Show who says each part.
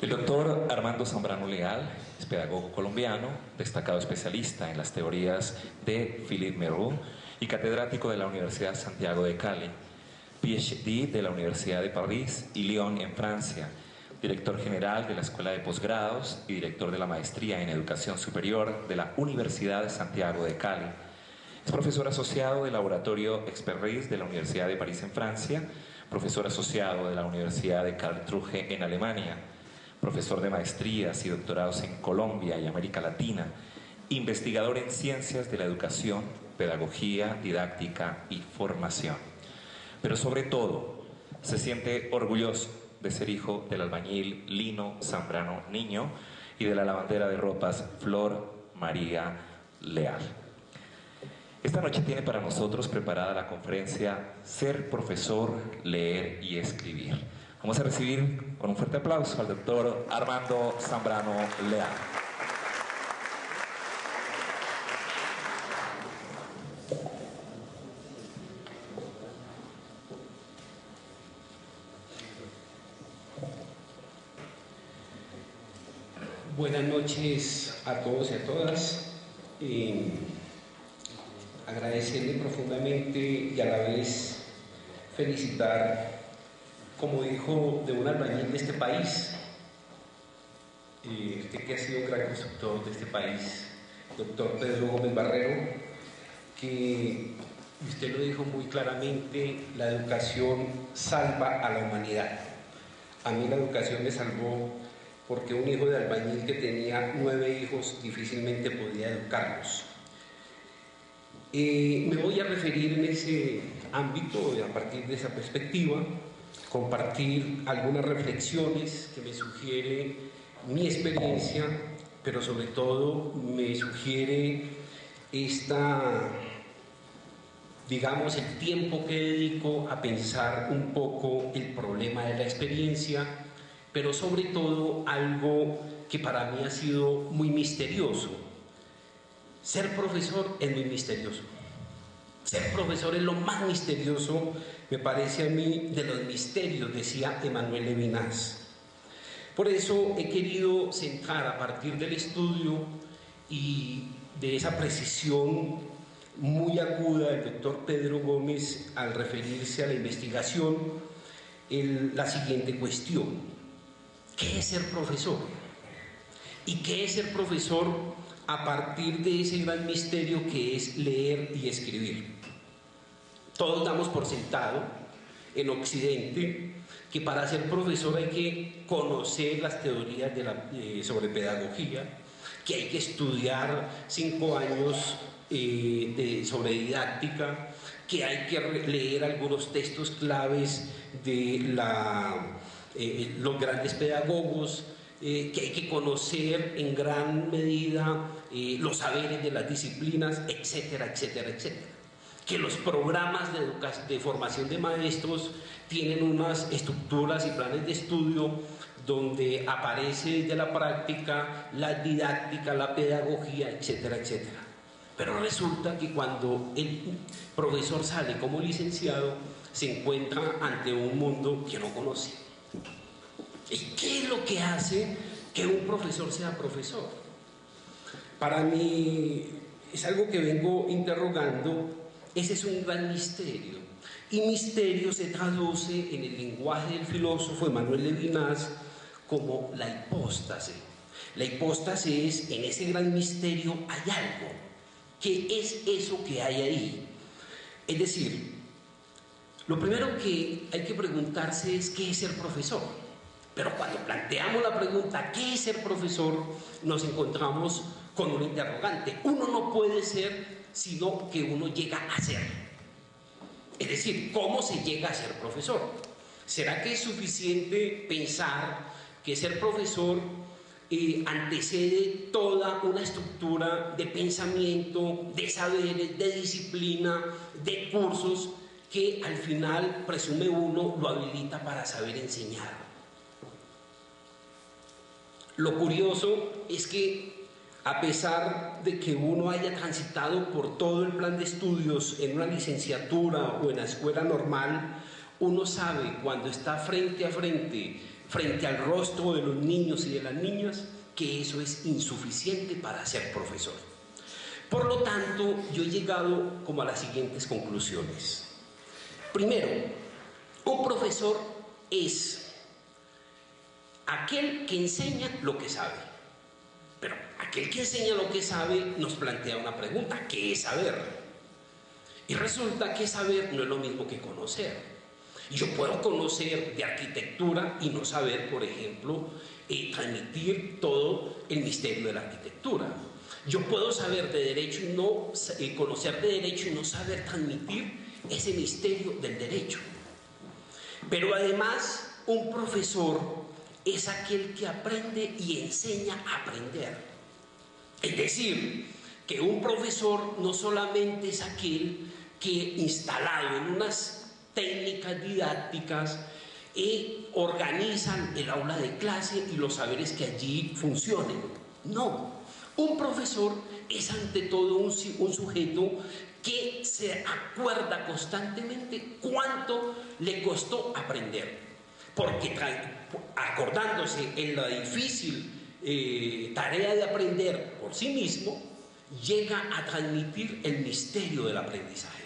Speaker 1: El doctor Armando Zambrano Leal es pedagogo colombiano, destacado especialista en las teorías de Philippe Meroux y catedrático de la Universidad Santiago de Cali, PhD de la Universidad de París y Lyon en Francia, director general de la Escuela de Posgrados y director de la Maestría en Educación Superior de la Universidad de Santiago de Cali. Es profesor asociado del Laboratorio Expertise de la Universidad de París en Francia, profesor asociado de la Universidad de Karlsruhe en Alemania, profesor de maestrías y doctorados en Colombia y América Latina, investigador en ciencias de la educación, pedagogía, didáctica y formación. Pero sobre todo, se siente orgulloso de ser hijo del albañil Lino Zambrano Niño y de la lavandera de ropas Flor María Leal. Esta noche tiene para nosotros preparada la conferencia Ser profesor, leer y escribir. Vamos a recibir con un fuerte aplauso al doctor Armando Zambrano Leal.
Speaker 2: Buenas noches a todos y a todas. Agradecerle profundamente y a la vez felicitar como hijo de un albañil de este país, usted que ha sido un gran constructor de este país, doctor Pedro Gómez Barrero, que usted lo dijo muy claramente, la educación salva a la humanidad. A mí la educación me salvó porque un hijo de albañil que tenía 9 hijos difícilmente podía educarlos. Me voy a referir en ese ámbito, a partir de esa perspectiva, compartir algunas reflexiones que me sugiere mi experiencia, pero sobre todo me sugiere digamos, el tiempo que dedico a pensar un poco el problema de la experiencia, pero sobre todo algo que para mí ha sido muy misterioso. Ser profesor es muy misterioso. Ser profesor es lo más misterioso, me parece a mí, de los misterios, decía Emmanuel Levinas. Por eso he querido centrar a partir del estudio y de esa precisión muy aguda del doctor Pedro Gómez al referirse a la investigación, la siguiente cuestión: ¿qué es ser profesor? ¿Y qué es ser profesor a partir de ese gran misterio que es leer y escribir? Todos damos por sentado en Occidente que para ser profesor hay que conocer las teorías sobre pedagogía, que hay que estudiar 5 años sobre didáctica, que hay que leer algunos textos claves de los grandes pedagogos, que hay que conocer en gran medida los saberes de las disciplinas, etcétera, etcétera, etcétera. Que los programas de formación de maestros tienen unas estructuras y planes de estudio donde aparece desde la práctica, la didáctica, la pedagogía, etcétera, etcétera. Pero resulta que cuando el profesor sale como licenciado, se encuentra ante un mundo que no conoce. ¿Y qué es lo que hace que un profesor sea profesor? Para mí es algo que vengo interrogando. Ese es un gran misterio. Y misterio se traduce en el lenguaje del filósofo Emmanuel Levinas como la hipóstase. La hipóstase es, en ese gran misterio hay algo. ¿Qué es eso que hay ahí? Es decir, lo primero que hay que preguntarse es ¿qué es ser profesor? Pero cuando planteamos la pregunta ¿qué es ser profesor?, nos encontramos con un interrogante. Uno no puede ser sino que uno llega a ser. Es decir, ¿cómo se llega a ser profesor? ¿Será que es suficiente pensar que ser profesor antecede toda una estructura de pensamiento, de saberes, de disciplina, de cursos que al final, presume uno, lo habilita para saber enseñar? Lo curioso es que a pesar de que uno haya transitado por todo el plan de estudios en una licenciatura o en la escuela normal, uno sabe cuando está frente a frente frente al rostro de los niños y de las niñas, que eso es insuficiente para ser profesor. Por lo tanto, yo he llegado como a las siguientes conclusiones. Primero, un profesor es aquel que enseña lo que sabe. Pero aquel que enseña lo que sabe nos plantea una pregunta: ¿qué es saber? Y resulta que saber no es lo mismo que conocer. Yo puedo conocer de arquitectura y no saber, por ejemplo, transmitir todo el misterio de la arquitectura. Yo puedo saber de derecho y no conocer de derecho y no saber transmitir ese misterio del derecho. Pero además, un profesor es aquel que aprende y enseña a aprender. Es decir, que un profesor no solamente es aquel que, instalado en unas técnicas didácticas, organizan el aula de clase y los saberes que allí funcionen. No, un profesor es ante todo un sujeto que se acuerda constantemente cuánto le costó aprender, porque acordándose en la difícil tarea de aprender por sí mismo, llega a transmitir el misterio del aprendizaje.